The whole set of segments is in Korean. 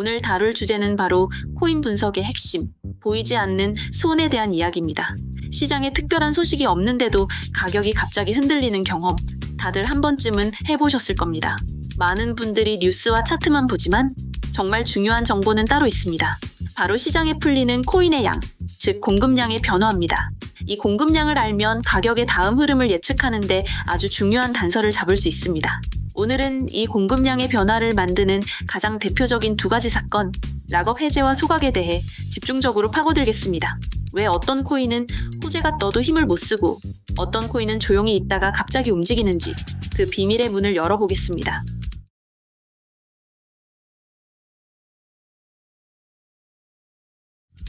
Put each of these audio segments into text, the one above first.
오늘 다룰 주제는 바로 코인 분석의 핵심, 보이지 않는 손에 대한 이야기입니다. 시장에 특별한 소식이 없는데도 가격이 갑자기 흔들리는 경험, 다들 한 번쯤은 해보셨을 겁니다. 많은 분들이 뉴스와 차트만 보지만 정말 중요한 정보는 따로 있습니다. 바로 시장에 풀리는 코인의 양, 즉 공급량의 변화입니다. 이 공급량을 알면 가격의 다음 흐름을 예측하는데 아주 중요한 단서를 잡을 수 있습니다. 오늘은 이 공급량의 변화를 만드는 가장 대표적인 두 가지 사건, 락업 해제와 소각에 대해 집중적으로 파고들겠습니다. 왜 어떤 코인은 호재가 떠도 힘을 못 쓰고 어떤 코인은 조용히 있다가 갑자기 움직이는지 그 비밀의 문을 열어보겠습니다.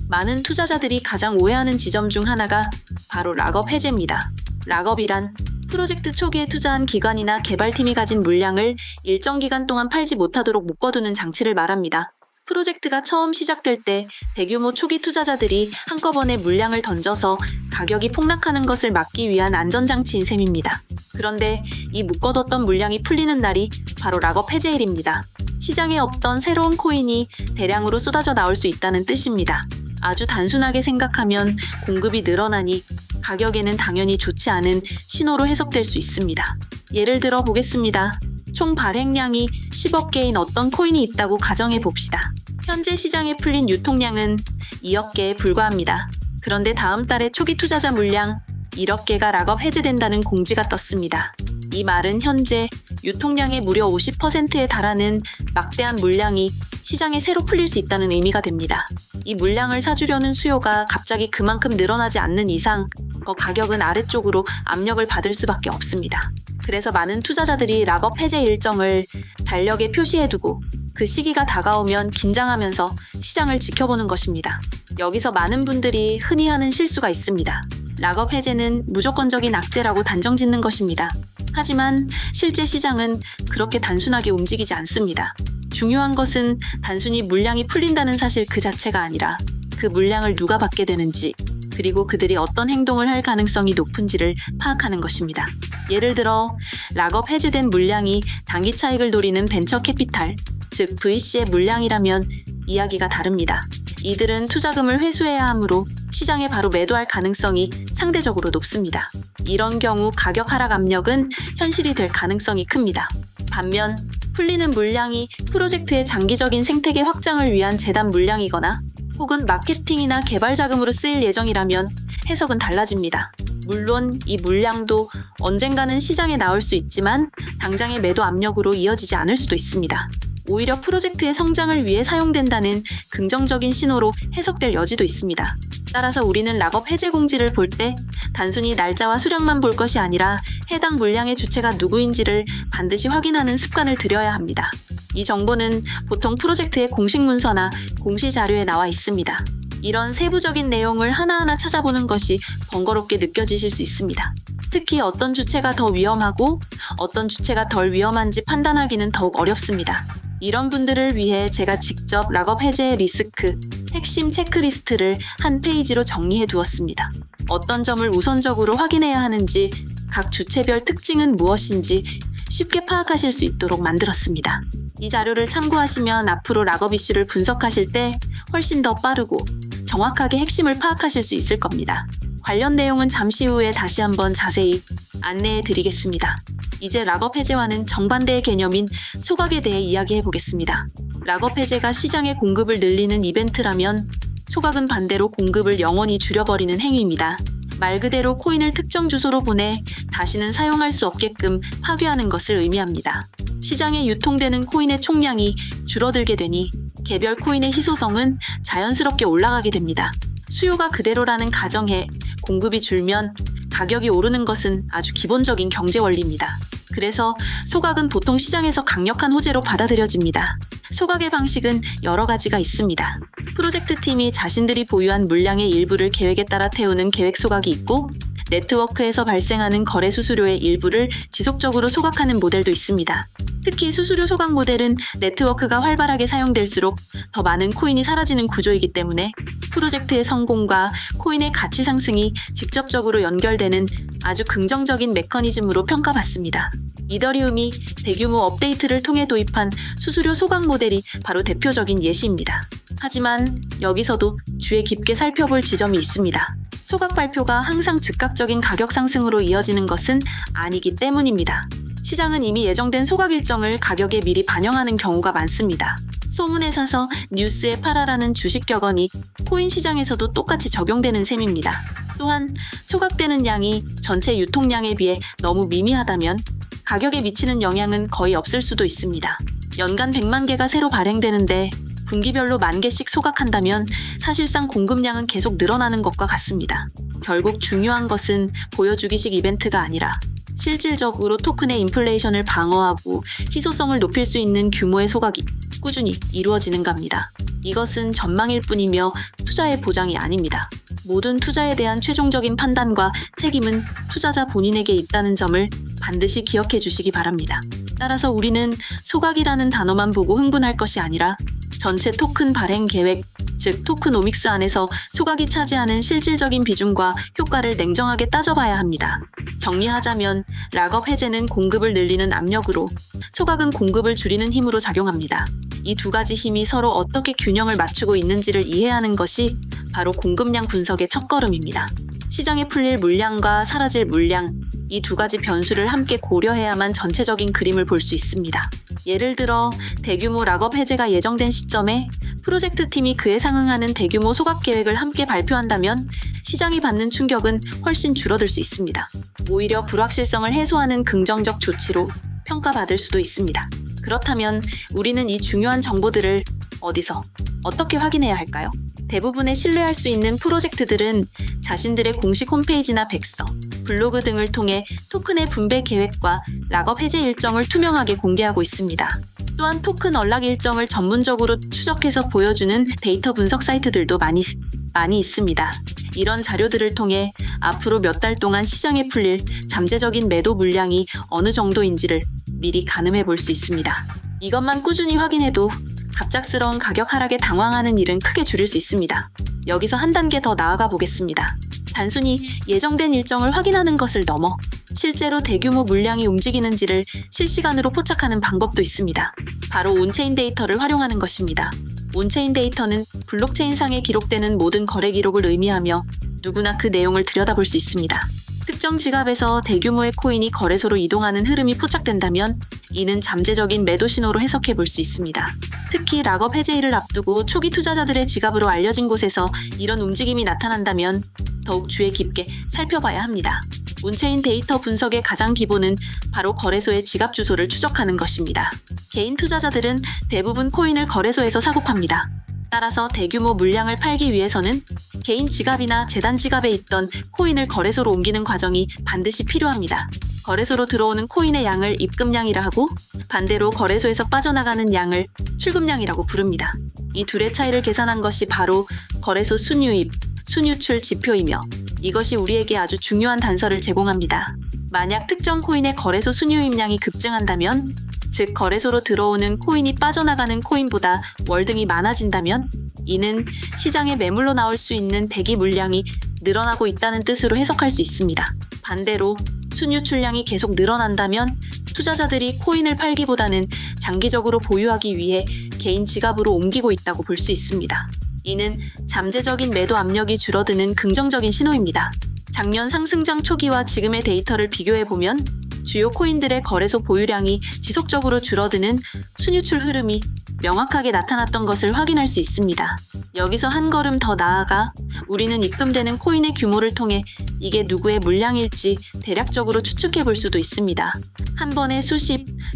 많은 투자자들이 가장 오해하는 지점 중 하나가 바로 락업 해제입니다. 락업이란 프로젝트 초기에 투자한 기관이나 개발팀이 가진 물량을 일정 기간 동안 팔지 못하도록 묶어두는 장치를 말합니다. 프로젝트가 처음 시작될 때 대규모 초기 투자자들이 한꺼번에 물량을 던져서 가격이 폭락하는 것을 막기 위한 안전장치인 셈입니다. 그런데 이 묶어뒀던 물량이 풀리는 날이 바로 락업 해제일입니다. 시장에 없던 새로운 코인이 대량으로 쏟아져 나올 수 있다는 뜻입니다. 아주 단순하게 생각하면 공급이 늘어나니 가격에는 당연히 좋지 않은 신호로 해석될 수 있습니다. 예를 들어 보겠습니다. 총 발행량이 10억 개인 어떤 코인이 있다고 가정해 봅시다. 현재 시장에 풀린 유통량은 2억 개에 불과합니다. 그런데 다음 달에 초기 투자자 물량 1억 개가 락업 해제된다는 공지가 떴습니다. 이 말은 현재 유통량의 무려 50%에 달하는 막대한 물량이 시장에 새로 풀릴 수 있다는 의미가 됩니다. 이 물량을 사주려는 수요가 갑자기 그만큼 늘어나지 않는 이상 가격은 아래쪽으로 압력을 받을 수밖에 없습니다. 그래서 많은 투자자들이 락업 해제 일정을 달력에 표시해두고 그 시기가 다가오면 긴장하면서 시장을 지켜보는 것입니다. 여기서 많은 분들이 흔히 하는 실수가 있습니다. 락업 해제는 무조건적인 악재라고 단정짓는 것입니다. 하지만 실제 시장은 그렇게 단순하게 움직이지 않습니다. 중요한 것은 단순히 물량이 풀린다는 사실 그 자체가 아니라 그 물량을 누가 받게 되는지 그리고 그들이 어떤 행동을 할 가능성이 높은지를 파악하는 것입니다. 예를 들어 락업 해제된 물량이 단기 차익을 노리는 벤처 캐피탈, 즉 VC의 물량이라면 이야기가 다릅니다. 이들은 투자금을 회수해야 하므로 시장에 바로 매도할 가능성이 상대적으로 높습니다. 이런 경우 가격 하락 압력은 현실이 될 가능성이 큽니다. 반면 풀리는 물량이 프로젝트의 장기적인 생태계 확장을 위한 재단 물량이거나 혹은 마케팅이나 개발 자금으로 쓰일 예정이라면 해석은 달라집니다. 물론 이 물량도 언젠가는 시장에 나올 수 있지만 당장의 매도 압력으로 이어지지 않을 수도 있습니다. 오히려 프로젝트의 성장을 위해 사용된다는 긍정적인 신호로 해석될 여지도 있습니다. 따라서 우리는 락업 해제 공지를 볼 때 단순히 날짜와 수량만 볼 것이 아니라 해당 물량의 주체가 누구인지를 반드시 확인하는 습관을 들여야 합니다. 이 정보는 보통 프로젝트의 공식 문서나 공시 자료에 나와 있습니다. 이런 세부적인 내용을 하나하나 찾아보는 것이 번거롭게 느껴지실 수 있습니다. 특히 어떤 주체가 더 위험하고 어떤 주체가 덜 위험한지 판단하기는 더욱 어렵습니다. 이런 분들을 위해 제가 직접 락업 해제의 리스크, 핵심 체크리스트를 한 페이지로 정리해 두었습니다. 어떤 점을 우선적으로 확인해야 하는지, 각 주체별 특징은 무엇인지 쉽게 파악하실 수 있도록 만들었습니다. 이 자료를 참고하시면 앞으로 락업 이슈를 분석하실 때 훨씬 더 빠르고 정확하게 핵심을 파악하실 수 있을 겁니다. 관련 내용은 잠시 후에 다시 한번 자세히 안내해 드리겠습니다. 이제 락업 해제와는 정반대의 개념인 소각에 대해 이야기해 보겠습니다. 락업 해제가 시장의 공급을 늘리는 이벤트라면 소각은 반대로 공급을 영원히 줄여버리는 행위입니다. 말 그대로 코인을 특정 주소로 보내 다시는 사용할 수 없게끔 파괴하는 것을 의미합니다. 시장에 유통되는 코인의 총량이 줄어들게 되니 개별 코인의 희소성은 자연스럽게 올라가게 됩니다. 수요가 그대로라는 가정에 공급이 줄면 가격이 오르는 것은 아주 기본적인 경제 원리입니다. 그래서 소각은 보통 시장에서 강력한 호재로 받아들여집니다. 소각의 방식은 여러 가지가 있습니다. 프로젝트 팀이 자신들이 보유한 물량의 일부를 계획에 따라 태우는 계획 소각이 있고, 네트워크에서 발생하는 거래 수수료의 일부를 지속적으로 소각하는 모델도 있습니다. 특히 수수료 소각 모델은 네트워크가 활발하게 사용될수록 더 많은 코인이 사라지는 구조이기 때문에 프로젝트의 성공과 코인의 가치 상승이 직접적으로 연결되는 아주 긍정적인 메커니즘으로 평가받습니다. 이더리움이 대규모 업데이트를 통해 도입한 수수료 소각 모델이 바로 대표적인 예시입니다. 하지만 여기서도 주의 깊게 살펴볼 지점이 있습니다. 소각 발표가 항상 즉각적인 가격 상승으로 이어지는 것은 아니기 때문입니다. 시장은 이미 예정된 소각 일정을 가격에 미리 반영하는 경우가 많습니다. 소문에 사서 뉴스에 팔아라는 주식 격언이 코인 시장에서도 똑같이 적용되는 셈입니다. 또한 소각되는 양이 전체 유통량에 비해 너무 미미하다면 가격에 미치는 영향은 거의 없을 수도 있습니다. 연간 100만 개가 새로 발행되는데 분기별로 10,000개씩 소각한다면 사실상 공급량은 계속 늘어나는 것과 같습니다. 결국 중요한 것은 보여주기식 이벤트가 아니라 실질적으로 토큰의 인플레이션을 방어하고 희소성을 높일 수 있는 규모의 소각이 꾸준히 이루어지는 겁니다. 이것은 전망일 뿐이며 투자의 보장이 아닙니다. 모든 투자에 대한 최종적인 판단과 책임은 투자자 본인에게 있다는 점을 반드시 기억해 주시기 바랍니다. 따라서 우리는 소각이라는 단어만 보고 흥분할 것이 아니라 전체 토큰 발행 계획, 즉 토크노믹스 안에서 소각이 차지하는 실질적인 비중과 효과를 냉정하게 따져봐야 합니다. 정리하자면 락업 해제는 공급을 늘리는 압력으로, 소각은 공급을 줄이는 힘으로 작용합니다. 이 두 가지 힘이 서로 어떻게 균형을 맞추고 있는지를 이해하는 것이 바로 공급량 분석의 첫걸음입니다. 시장에 풀릴 물량과 사라질 물량, 이 두 가지 변수를 함께 고려해야만 전체적인 그림을 볼 수 있습니다. 예를 들어 대규모 락업 해제가 예정된 시점에 프로젝트 팀이 그에 상응하는 대규모 소각 계획을 함께 발표한다면 시장이 받는 충격은 훨씬 줄어들 수 있습니다. 오히려 불확실성을 해소하는 긍정적 조치로 평가받을 수도 있습니다. 그렇다면 우리는 이 중요한 정보들을 어디서, 어떻게 확인해야 할까요? 대부분의 신뢰할 수 있는 프로젝트들은 자신들의 공식 홈페이지나 백서, 블로그 등을 통해 토큰의 분배 계획과 락업 해제 일정을 투명하게 공개하고 있습니다. 또한 토큰 언락 일정을 전문적으로 추적해서 보여주는 데이터 분석 사이트들도 많이 있습니다. 이런 자료들을 통해 앞으로 몇 달 동안 시장에 풀릴 잠재적인 매도 물량이 어느 정도인지를 미리 가늠해 볼 수 있습니다. 이것만 꾸준히 확인해도 갑작스러운 가격 하락에 당황하는 일은 크게 줄일 수 있습니다. 여기서 한 단계 더 나아가 보겠습니다. 단순히 예정된 일정을 확인하는 것을 넘어 실제로 대규모 물량이 움직이는지를 실시간으로 포착하는 방법도 있습니다. 바로 온체인 데이터를 활용하는 것입니다. 온체인 데이터는 블록체인상에 기록되는 모든 거래 기록을 의미하며 누구나 그 내용을 들여다볼 수 있습니다. 특정 지갑에서 대규모의 코인이 거래소로 이동하는 흐름이 포착된다면 이는 잠재적인 매도 신호로 해석해 볼 수 있습니다. 특히 락업 해제일을 앞두고 초기 투자자들의 지갑으로 알려진 곳에서 이런 움직임이 나타난다면 더욱 주의 깊게 살펴봐야 합니다. 온체인 데이터 분석의 가장 기본은 바로 거래소의 지갑 주소를 추적하는 것입니다. 개인 투자자들은 대부분 코인을 거래소에서 사고 팝니다. 따라서 대규모 물량을 팔기 위해서는 개인 지갑이나 재단 지갑에 있던 코인을 거래소로 옮기는 과정이 반드시 필요합니다. 거래소로 들어오는 코인의 양을 입금량이라 하고 반대로 거래소에서 빠져나가는 양을 출금량이라고 부릅니다. 이 둘의 차이를 계산한 것이 바로 거래소 순유입, 순유출 지표이며 이것이 우리에게 아주 중요한 단서를 제공합니다. 만약 특정 코인의 거래소 순유입량이 급증한다면, 즉 거래소로 들어오는 코인이 빠져나가는 코인보다 월등히 많아진다면 이는 시장에 매물로 나올 수 있는 대기 물량이 늘어나고 있다는 뜻으로 해석할 수 있습니다. 반대로 순유출량이 계속 늘어난다면 투자자들이 코인을 팔기보다는 장기적으로 보유하기 위해 개인 지갑으로 옮기고 있다고 볼 수 있습니다. 이는 잠재적인 매도 압력이 줄어드는 긍정적인 신호입니다. 작년 상승장 초기와 지금의 데이터를 비교해보면 주요 코인들의 거래소 보유량이 지속적으로 줄어드는 순유출 흐름이 명확하게 나타났던 것을 확인할 수 있습니다. 여기서 한 걸음 더 나아가 우리는 입금되는 코인의 규모를 통해 이게 누구의 물량일지 대략적으로 추측해 볼 수도 있습니다. 한 번에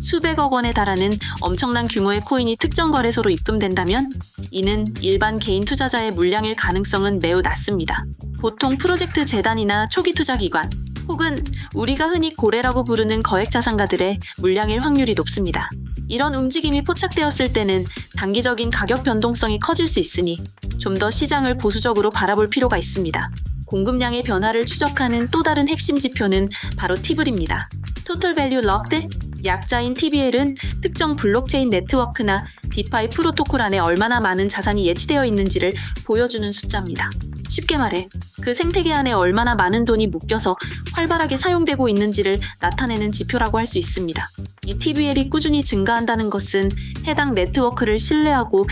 수백억 원에 달하는 엄청난 규모의 코인이 특정 거래소로 입금된다면 이는 일반 개인 투자자의 물량일 가능성은 매우 낮습니다. 보통 프로젝트 재단이나 초기 투자 기관, 혹은 우리가 흔히 고래라고 부르는 거액자산가들의 물량일 확률이 높습니다. 이런 움직임이 포착되었을 때는 단기적인 가격 변동성이 커질 수 있으니 좀 더 시장을 보수적으로 바라볼 필요가 있습니다. 공급량의 변화를 추적하는 또 다른 핵심 지표는 바로 TVL입니다. Total Value Locked, 약자인 TVL은 특정 블록체인 네트워크나 디파이 프로토콜 안에 얼마나 많은 자산이 예치되어 있는지를 보여주는 숫자입니다. 쉽게 말해 그 생태계 안에 얼마나 많은 돈이 묶여서 활발하게 사용되고 있는지를 나타내는 지표라고 할 수 있습니다. 이 TVL이 꾸준히 증가한다는 것은 해당 네트워크를 신뢰하고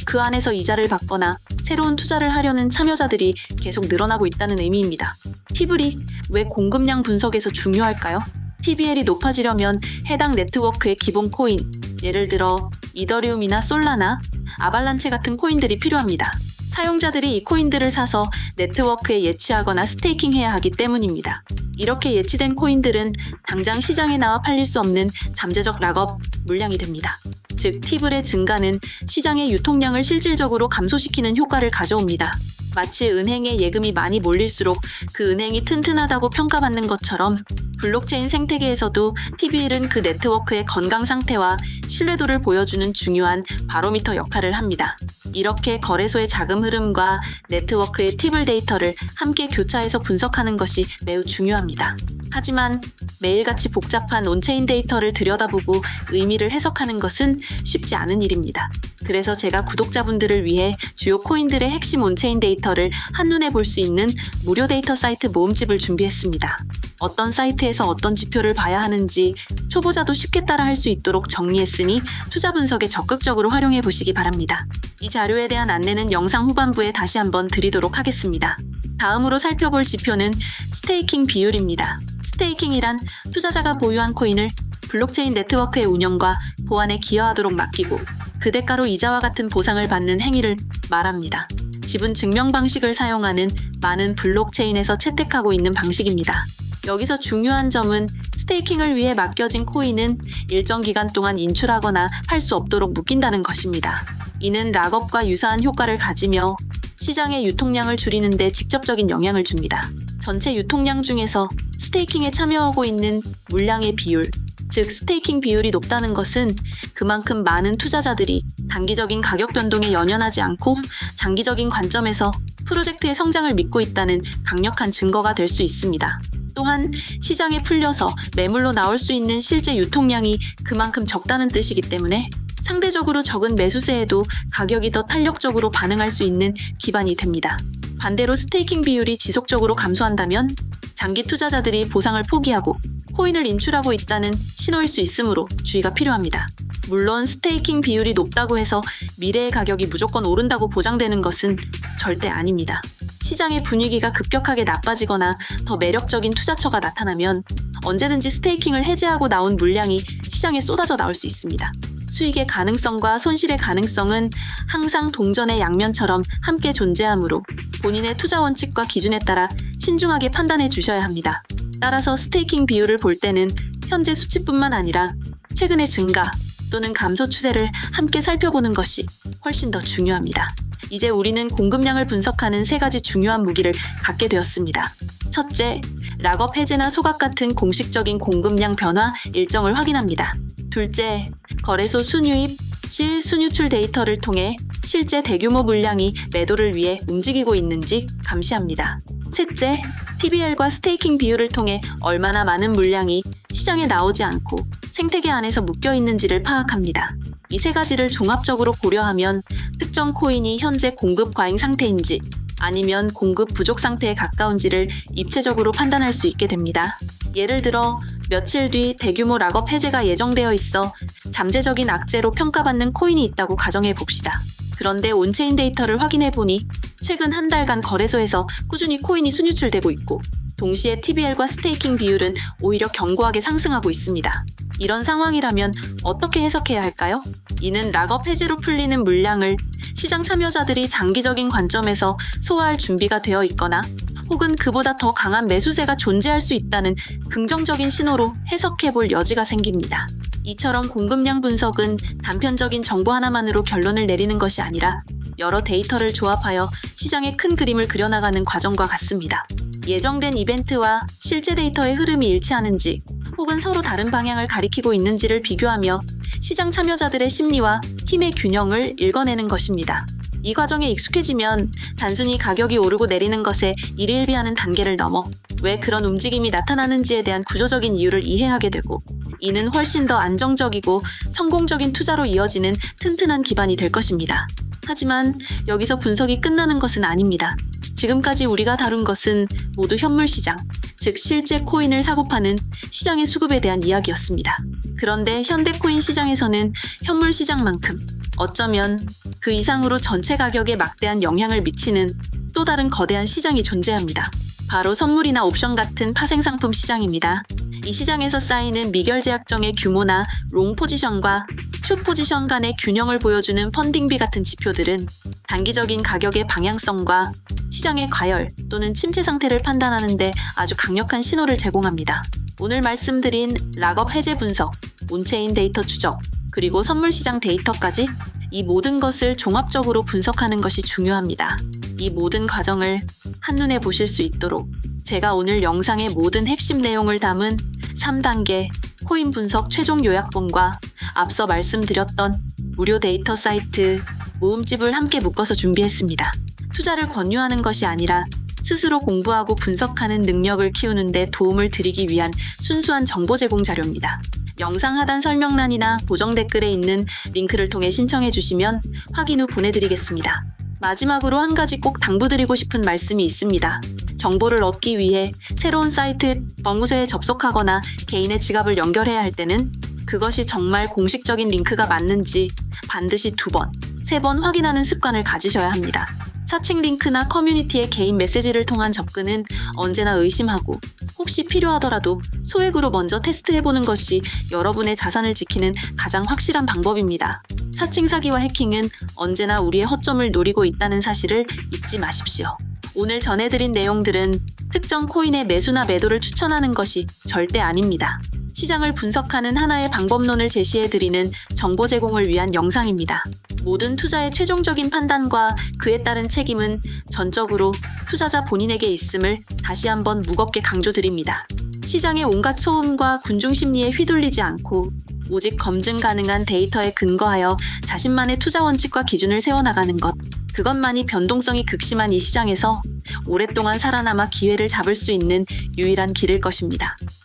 그 안에서 이자를 받거나 새로운 투자를 하려는 참여자들이 계속 늘어나고 있다는 의미입니다. TVL이 왜 공급량 분석에서 중요할까요? TVL이 높아지려면 해당 네트워크의 기본 코인, 예를 들어 이더리움이나 솔라나, 아발란체 같은 코인들이 필요합니다. 사용자들이 이 코인들을 사서 네트워크에 예치하거나 스테이킹해야 하기 때문입니다. 이렇게 예치된 코인들은 당장 시장에 나와 팔릴 수 없는 잠재적 락업 물량이 됩니다. 즉, TVL의 증가는 시장의 유통량을 실질적으로 감소시키는 효과를 가져옵니다. 마치 은행에 예금이 많이 몰릴수록 그 은행이 튼튼하다고 평가받는 것처럼 블록체인 생태계에서도 TVL은 그 네트워크의 건강 상태와 신뢰도를 보여주는 중요한 바로미터 역할을 합니다. 이렇게 거래소의 자금 흐름과 네트워크의 TVL 데이터를 함께 교차해서 분석하는 것이 매우 중요합니다. 하지만 매일같이 복잡한 온체인 데이터를 들여다보고 의미를 해석하는 것은 쉽지 않은 일입니다. 그래서 제가 구독자분들을 위해 주요 코인들의 핵심 온체인 데이터를 한눈에 볼 수 있는 무료 데이터 사이트 모음집을 준비했습니다. 어떤 사이트에서 어떤 지표를 봐야 하는지 초보자도 쉽게 따라할 수 있도록 정리했으니 투자 분석에 적극적으로 활용해 보시기 바랍니다. 이 자료에 대한 안내는 영상 후반부에 다시 한번 드리도록 하겠습니다. 다음으로 살펴볼 지표는 스테이킹 비율입니다. 스테이킹이란 투자자가 보유한 코인을 블록체인 네트워크의 운영과 보안에 기여하도록 맡기고 그 대가로 이자와 같은 보상을 받는 행위를 말합니다. 지분 증명 방식을 사용하는 많은 블록체인에서 채택하고 있는 방식입니다. 여기서 중요한 점은 스테이킹을 위해 맡겨진 코인은 일정 기간 동안 인출하거나 팔 수 없도록 묶인다는 것입니다. 이는 락업과 유사한 효과를 가지며 시장의 유통량을 줄이는 데 직접적인 영향을 줍니다. 전체 유통량 중에서 스테이킹에 참여하고 있는 물량의 비율, 즉 스테이킹 비율이 높다는 것은 그만큼 많은 투자자들이 단기적인 가격 변동에 연연하지 않고 장기적인 관점에서 프로젝트의 성장을 믿고 있다는 강력한 증거가 될 수 있습니다. 또한 시장에 풀려서 매물로 나올 수 있는 실제 유통량이 그만큼 적다는 뜻이기 때문에 상대적으로 적은 매수세에도 가격이 더 탄력적으로 반응할 수 있는 기반이 됩니다. 반대로 스테이킹 비율이 지속적으로 감소한다면 장기 투자자들이 보상을 포기하고 코인을 인출하고 있다는 신호일 수 있으므로 주의가 필요합니다. 물론 스테이킹 비율이 높다고 해서 미래의 가격이 무조건 오른다고 보장되는 것은 절대 아닙니다. 시장의 분위기가 급격하게 나빠지거나 더 매력적인 투자처가 나타나면 언제든지 스테이킹을 해지하고 나온 물량이 시장에 쏟아져 나올 수 있습니다. 수익의 가능성과 손실의 가능성은 항상 동전의 양면처럼 함께 존재하므로 본인의 투자 원칙과 기준에 따라 신중하게 판단해 주셔야 합니다. 따라서 스테이킹 비율을 볼 때는 현재 수치뿐만 아니라 최근의 증가 또는 감소 추세를 함께 살펴보는 것이 훨씬 더 중요합니다. 이제 우리는 공급량을 분석하는 세 가지 중요한 무기를 갖게 되었습니다. 첫째, 락업 해제나 소각 같은 공식적인 공급량 변화 일정을 확인합니다. 둘째, 거래소 순유입, 실 순유출 데이터를 통해 실제 대규모 물량이 매도를 위해 움직이고 있는지 감시합니다. 셋째, TVL과 스테이킹 비율을 통해 얼마나 많은 물량이 시장에 나오지 않고 생태계 안에서 묶여 있는지를 파악합니다. 이 세 가지를 종합적으로 고려하면 특정 코인이 현재 공급 과잉 상태인지 아니면 공급 부족 상태에 가까운지를 입체적으로 판단할 수 있게 됩니다. 예를 들어 며칠 뒤 대규모 락업 해제가 예정되어 있어 잠재적인 악재로 평가받는 코인이 있다고 가정해 봅시다. 그런데 온체인 데이터를 확인해 보니 최근 한 달간 거래소에서 꾸준히 코인이 순유출되고 있고 동시에 TVL과 스테이킹 비율은 오히려 견고하게 상승하고 있습니다. 이런 상황이라면 어떻게 해석해야 할까요? 이는 락업 해제로 풀리는 물량을 시장 참여자들이 장기적인 관점에서 소화할 준비가 되어 있거나 혹은 그보다 더 강한 매수세가 존재할 수 있다는 긍정적인 신호로 해석해 볼 여지가 생깁니다. 이처럼 공급량 분석은 단편적인 정보 하나만으로 결론을 내리는 것이 아니라 여러 데이터를 조합하여 시장의 큰 그림을 그려나가는 과정과 같습니다. 예정된 이벤트와 실제 데이터의 흐름이 일치하는지 혹은 서로 다른 방향을 가리키고 있는지를 비교하며 시장 참여자들의 심리와 힘의 균형을 읽어내는 것입니다. 이 과정에 익숙해지면 단순히 가격이 오르고 내리는 것에 일일비하는 단계를 넘어 왜 그런 움직임이 나타나는지에 대한 구조적인 이유를 이해하게 되고, 이는 훨씬 더 안정적이고 성공적인 투자로 이어지는 튼튼한 기반이 될 것입니다. 하지만 여기서 분석이 끝나는 것은 아닙니다. 지금까지 우리가 다룬 것은 모두 현물 시장, 즉 실제 코인을 사고 파는 시장의 수급에 대한 이야기였습니다. 그런데 현대 코인 시장에서는 현물 시장만큼 어쩌면 그 이상으로 전체 가격에 막대한 영향을 미치는 또 다른 거대한 시장이 존재합니다. 바로 선물이나 옵션 같은 파생상품 시장입니다. 이 시장에서 쌓이는 미결제약정의 규모나 롱 포지션과 숏 포지션 간의 균형을 보여주는 펀딩비 같은 지표들은 단기적인 가격의 방향성과 시장의 과열 또는 침체 상태를 판단하는 데 아주 강력한 신호를 제공합니다. 오늘 말씀드린 락업 해제 분석, 온체인 데이터 추적, 그리고 선물 시장 데이터까지 이 모든 것을 종합적으로 분석하는 것이 중요합니다. 이 모든 과정을 한눈에 보실 수 있도록 제가 오늘 영상의 모든 핵심 내용을 담은 3단계 코인 분석 최종 요약본과 앞서 말씀드렸던 무료 데이터 사이트 모음집을 함께 묶어서 준비했습니다. 투자를 권유하는 것이 아니라 스스로 공부하고 분석하는 능력을 키우는 데 도움을 드리기 위한 순수한 정보 제공 자료입니다. 영상 하단 설명란이나 고정 댓글에 있는 링크를 통해 신청해 주시면 확인 후 보내드리겠습니다. 마지막으로 한 가지 꼭 당부드리고 싶은 말씀이 있습니다. 정보를 얻기 위해 새로운 사이트, 법무소에 접속하거나 개인의 지갑을 연결해야 할 때는 그것이 정말 공식적인 링크가 맞는지 반드시 2번, 3번 확인하는 습관을 가지셔야 합니다. 사칭 링크나 커뮤니티의 개인 메시지를 통한 접근은 언제나 의심하고 혹시 필요하더라도 소액으로 먼저 테스트해보는 것이 여러분의 자산을 지키는 가장 확실한 방법입니다. 사칭 사기와 해킹은 언제나 우리의 허점을 노리고 있다는 사실을 잊지 마십시오. 오늘 전해드린 내용들은 특정 코인의 매수나 매도를 추천하는 것이 절대 아닙니다. 시장을 분석하는 하나의 방법론을 제시해드리는 정보 제공을 위한 영상입니다. 모든 투자의 최종적인 판단과 그에 따른 책임은 전적으로 투자자 본인에게 있음을 다시 한번 무겁게 강조드립니다. 시장의 온갖 소음과 군중 심리에 휘둘리지 않고 오직 검증 가능한 데이터에 근거하여 자신만의 투자 원칙과 기준을 세워나가는 것, 그것만이 변동성이 극심한 이 시장에서 오랫동안 살아남아 기회를 잡을 수 있는 유일한 길일 것입니다.